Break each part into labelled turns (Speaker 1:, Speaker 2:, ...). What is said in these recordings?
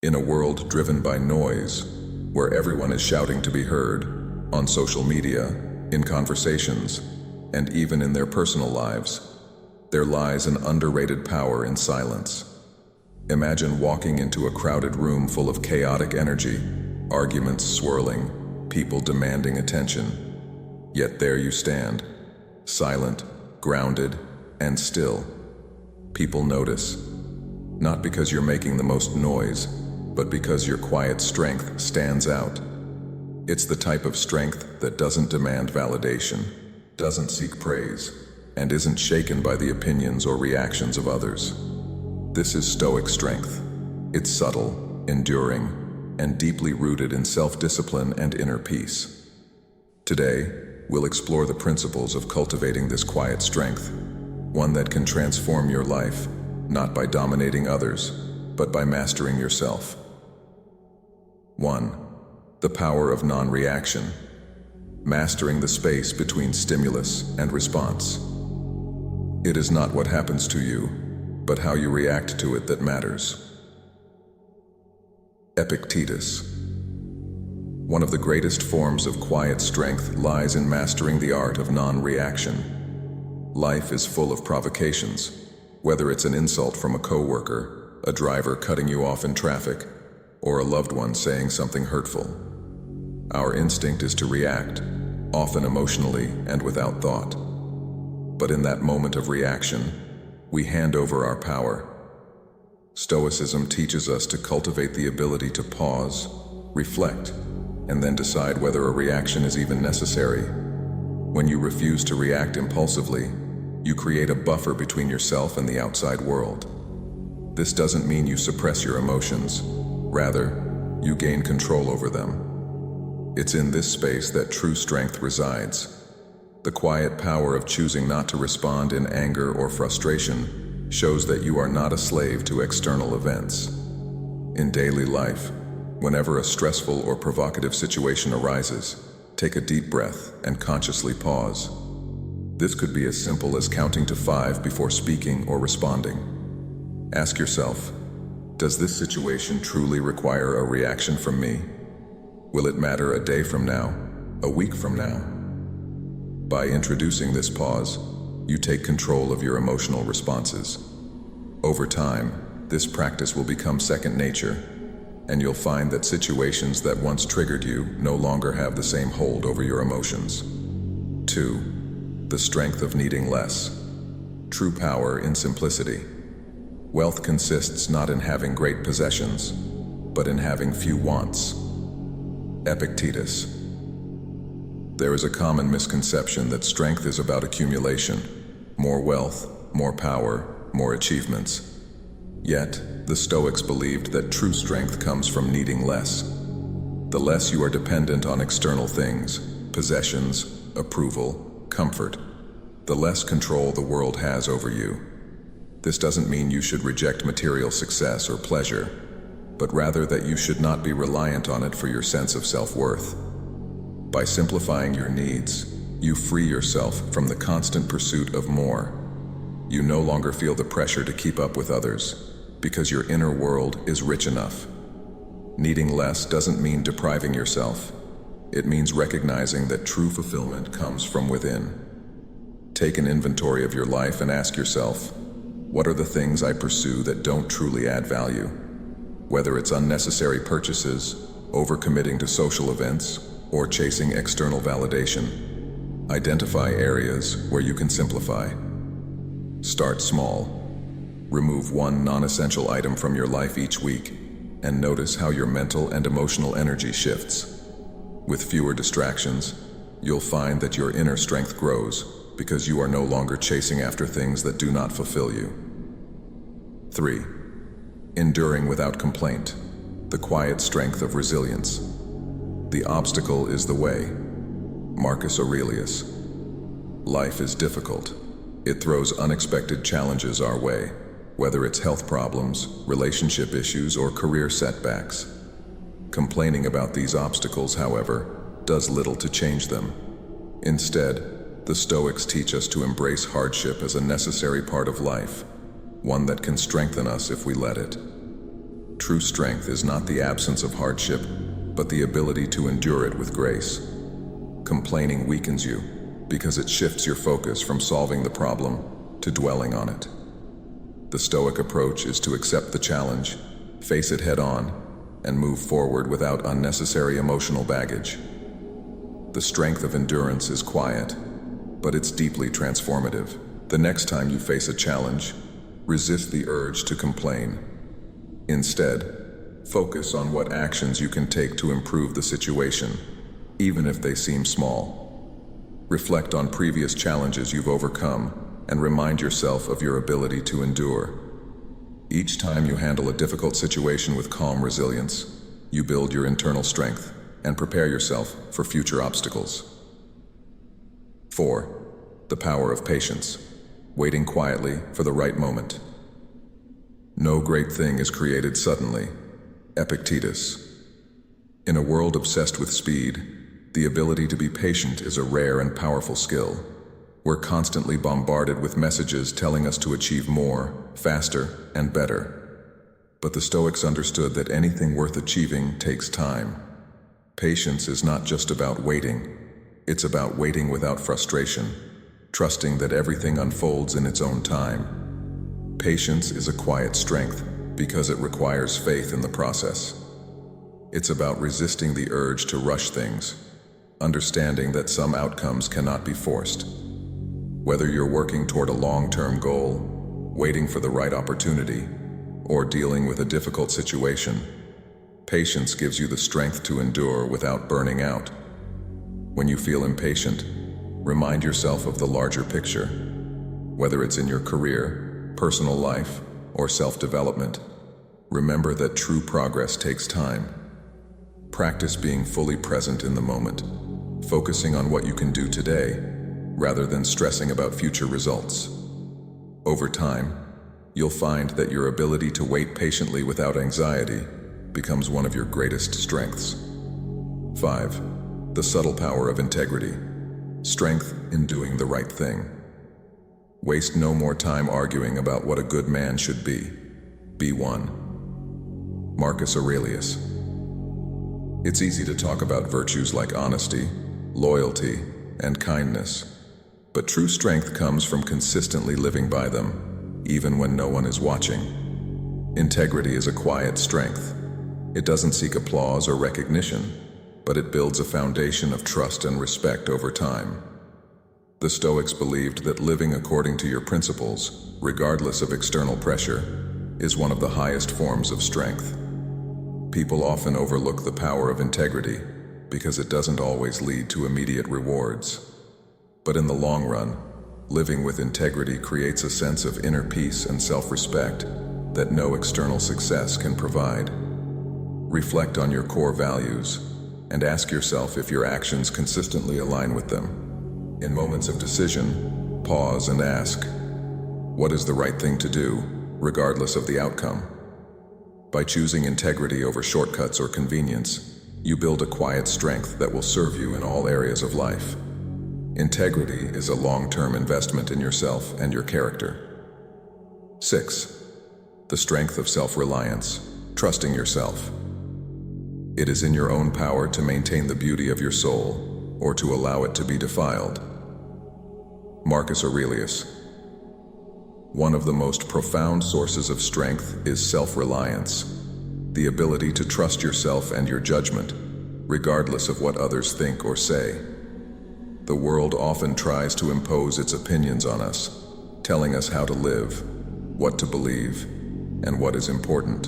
Speaker 1: In a world driven by noise, where everyone is shouting to be heard, on social media, in conversations, and even in their personal lives, there lies an underrated power in silence. Imagine walking into a crowded room full of chaotic energy, arguments swirling, people demanding attention. Yet there you stand, silent, grounded, and still. People notice, not because you're making the most noise, but because your quiet strength stands out. It's the type of strength that doesn't demand validation, doesn't seek praise, and isn't shaken by the opinions or reactions of others. This is Stoic strength. It's subtle, enduring, and deeply rooted in self-discipline and inner peace. Today, we'll explore the principles of cultivating this quiet strength, one that can transform your life, not by dominating others, but by mastering yourself. 1. The power of non-reaction. Mastering the space between stimulus and response. It is not what happens to you, but how you react to it that matters. Epictetus. One of the greatest forms of quiet strength lies in mastering the art of non-reaction. Life is full of provocations, whether it's an insult from a coworker, a driver cutting you off in traffic, or a loved one saying something hurtful. Our instinct is to react, often emotionally and without thought. But in that moment of reaction, we hand over our power. Stoicism teaches us to cultivate the ability to pause, reflect, and then decide whether a reaction is even necessary. When you refuse to react impulsively, you create a buffer between yourself and the outside world. This doesn't mean you suppress your emotions. Rather, you gain control over them. It's in this space that true strength resides. The quiet power of choosing not to respond in anger or frustration shows that you are not a slave to external events. In daily life, whenever a stressful or provocative situation arises, take a deep breath and consciously pause. This could be as simple as counting to 5 before speaking or responding. Ask yourself, does this situation truly require a reaction from me? Will it matter a day from now, a week from now? By introducing this pause, you take control of your emotional responses. Over time, this practice will become second nature, and you'll find that situations that once triggered you no longer have the same hold over your emotions. 2. The strength of needing less. True power in simplicity. Wealth consists not in having great possessions, but in having few wants. Epictetus. There is a common misconception that strength is about accumulation, more wealth, more power, more achievements. Yet, the Stoics believed that true strength comes from needing less. The less you are dependent on external things, possessions, approval, comfort, the less control the world has over you. This doesn't mean you should reject material success or pleasure, but rather that you should not be reliant on it for your sense of self-worth. By simplifying your needs, you free yourself from the constant pursuit of more. You no longer feel the pressure to keep up with others, because your inner world is rich enough. Needing less doesn't mean depriving yourself. It means recognizing that true fulfillment comes from within. Take an inventory of your life and ask yourself, what are the things I pursue that don't truly add value? Whether it's unnecessary purchases, overcommitting to social events, or chasing external validation, identify areas where you can simplify. Start small. Remove one non-essential item from your life each week, and notice how your mental and emotional energy shifts. With fewer distractions, you'll find that your inner strength grows because you are no longer chasing after things that do not fulfill you. 3. Enduring without complaint. The quiet strength of resilience. The obstacle is the way. Marcus Aurelius. Life is difficult. It throws unexpected challenges our way, whether it's health problems, relationship issues, or career setbacks. Complaining about these obstacles, however, does little to change them. Instead, the Stoics teach us to embrace hardship as a necessary part of life, one that can strengthen us if we let it. True strength is not the absence of hardship, but the ability to endure it with grace. Complaining weakens you because it shifts your focus from solving the problem to dwelling on it. The Stoic approach is to accept the challenge, face it head on, and move forward without unnecessary emotional baggage. The strength of endurance is quiet, but it's deeply transformative. The next time you face a challenge, resist the urge to complain. Instead, focus on what actions you can take to improve the situation, even if they seem small. Reflect on previous challenges you've overcome and remind yourself of your ability to endure. Each time you handle a difficult situation with calm resilience, you build your internal strength and prepare yourself for future obstacles. 4. The power of patience, waiting quietly for the right moment. No great thing is created suddenly. Epictetus. In a world obsessed with speed, the ability to be patient is a rare and powerful skill. We're constantly bombarded with messages telling us to achieve more, faster, and better. But the Stoics understood that anything worth achieving takes time. Patience is not just about waiting, it's about waiting without frustration, trusting that everything unfolds in its own time. Patience is a quiet strength because it requires faith in the process. It's about resisting the urge to rush things, understanding that some outcomes cannot be forced. Whether you're working toward a long-term goal, waiting for the right opportunity, or dealing with a difficult situation, patience gives you the strength to endure without burning out. When you feel impatient, remind yourself of the larger picture. Whether it's in your career, personal life, or self-development, remember that true progress takes time. Practice being fully present in the moment, focusing on what you can do today, rather than stressing about future results. Over time, you'll find that your ability to wait patiently without anxiety becomes one of your greatest strengths. 5. The subtle power of integrity, strength in doing the right thing. Waste no more time arguing about what a good man should be. Be one. Marcus Aurelius. It's easy to talk about virtues like honesty, loyalty, and kindness, but true strength comes from consistently living by them, even when no one is watching. Integrity is a quiet strength. It doesn't seek applause or recognition, but it builds a foundation of trust and respect over time. The Stoics believed that living according to your principles, regardless of external pressure, is one of the highest forms of strength. People often overlook the power of integrity because it doesn't always lead to immediate rewards. But in the long run, living with integrity creates a sense of inner peace and self-respect that no external success can provide. Reflect on your core values and ask yourself if your actions consistently align with them. In moments of decision, pause and ask, what is the right thing to do, regardless of the outcome? By choosing integrity over shortcuts or convenience, you build a quiet strength that will serve you in all areas of life. Integrity is a long-term investment in yourself and your character. 6. The strength of self-reliance, trusting yourself. It is in your own power to maintain the beauty of your soul or to allow it to be defiled. Marcus Aurelius. One of the most profound sources of strength is self-reliance, the ability to trust yourself and your judgment, regardless of what others think or say. The world often tries to impose its opinions on us, telling us how to live, what to believe, and what is important.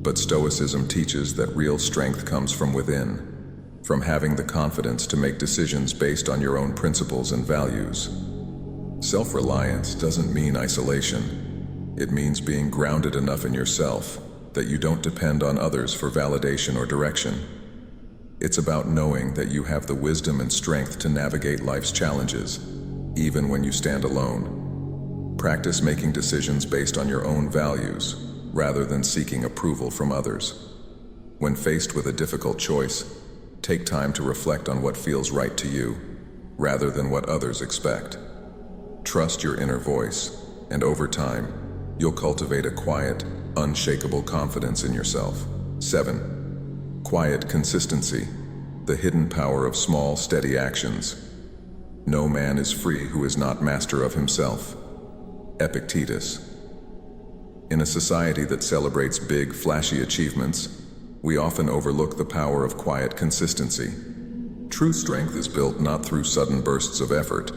Speaker 1: But Stoicism teaches that real strength comes from within, from having the confidence to make decisions based on your own principles and values. Self-reliance doesn't mean isolation. It means being grounded enough in yourself that you don't depend on others for validation or direction. It's about knowing that you have the wisdom and strength to navigate life's challenges, even when you stand alone. Practice making decisions based on your own values, rather than seeking approval from others. When faced with a difficult choice, take time to reflect on what feels right to you, rather than what others expect. Trust your inner voice, and over time, you'll cultivate a quiet, unshakable confidence in yourself. 7. Quiet consistency, the hidden power of small, steady actions. No man is free who is not master of himself. Epictetus. In a society that celebrates big, flashy achievements, we often overlook the power of quiet consistency. True strength is built not through sudden bursts of effort,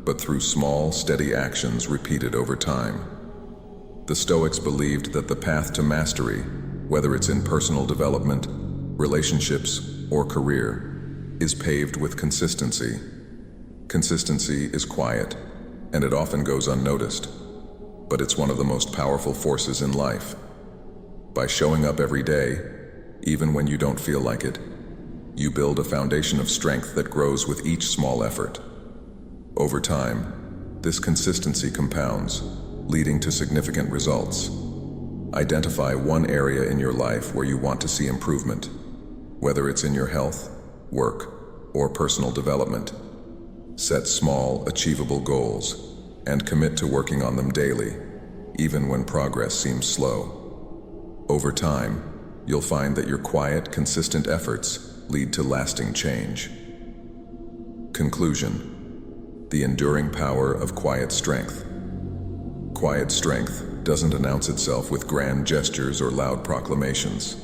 Speaker 1: but through small, steady actions repeated over time. The Stoics believed that the path to mastery, whether it's in personal development, relationships, or career, is paved with consistency. Consistency is quiet, and it often goes unnoticed, but it's one of the most powerful forces in life. By showing up every day, even when you don't feel like it, you build a foundation of strength that grows with each small effort. Over time, this consistency compounds, leading to significant results. Identify one area in your life where you want to see improvement, whether it's in your health, work, or personal development. Set small, achievable goals and commit to working on them daily, even when progress seems slow. Over time, you'll find that your quiet, consistent efforts lead to lasting change. Conclusion: the enduring power of quiet strength. Quiet strength doesn't announce itself with grand gestures or loud proclamations.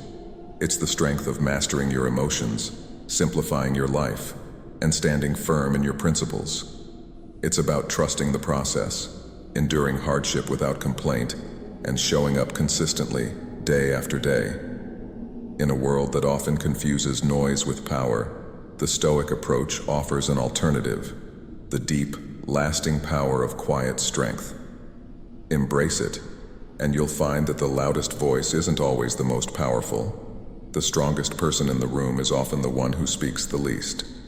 Speaker 1: It's the strength of mastering your emotions, simplifying your life, and standing firm in your principles. It's about trusting the process, enduring hardship without complaint, and showing up consistently, day after day. In a world that often confuses noise with power, the Stoic approach offers an alternative: the deep, lasting power of quiet strength. Embrace it, and you'll find that the loudest voice isn't always the most powerful. The strongest person in the room is often the one who speaks the least.